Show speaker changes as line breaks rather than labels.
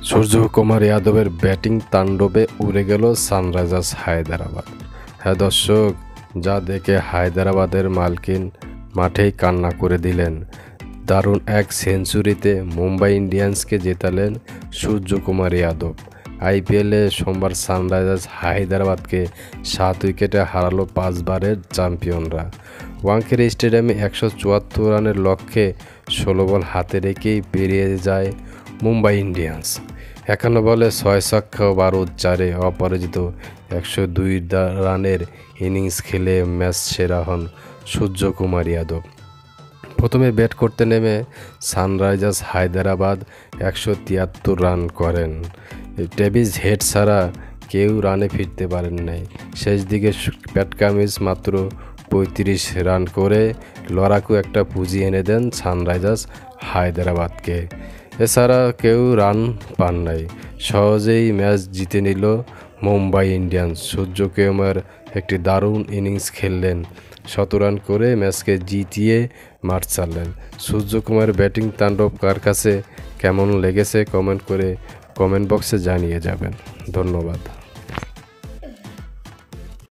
সূর্যকুমার যাদবের ব্যাটিং তাণ্ডবে উড়ে গেল সানরাইজার্স হায়দরাবাদ। হ্যাঁ দর্শক, যা দেখে হায়দরাবাদের মালকিন মাঠেই কান্না করে দিলেন। দারুণ এক সেঞ্চুরিতে মুম্বাই ইন্ডিয়ান্সকে জেতালেন সূর্যকুমার যাদব। আইপিএলে সোমবার সানরাইজার্স হায়দরাবাদকে 7 উইকেটে হারালো 5 বারের চ্যাম্পিয়নরা। ওয়াংখেড়ে স্টেডিয়ামে 174 রানের লক্ষ্যে 16 বল হাতে রেখেই পেরিয়ে যায় মুম্বাই ইন্ডিয়ান্স। 51 বলে 6 ছক্কা ও 12 চারে অপরাজিত 102 রানের ইনিংস খেলে ম্যাচ সেরা হন সূর্যকুমার যাদব। প্রথমে ব্যাট করতে নেমে সানরাইজার্স হায়দরাবাদ 173 রান করেন। ডেভিস হেড ছাড়া কেউ রানে ফিরতে পারেন নাই। শেষ দিকে প্যাট কামিন্স মাত্র 35 রান করে লড়াকু একটা পুঁজি এনে দেন সানরাইজার্স হায়দরাবাদকে। এছাড়া কেউ রান পান নাই। সহজেই ম্যাচ জিতে নিল মুম্বাই ইন্ডিয়ান্স। সূর্যকুমার একটি দারুণ ইনিংস খেললেন, 17 রান করে ম্যাচকে জিতিয়ে মাঠ ছাড়লেন। সূর্যকুমার ব্যাটিং তাণ্ডব কার কাছে কেমন লেগেছে কমেন্ট বক্সে জানিয়ে যাবেন। ধন্যবাদ।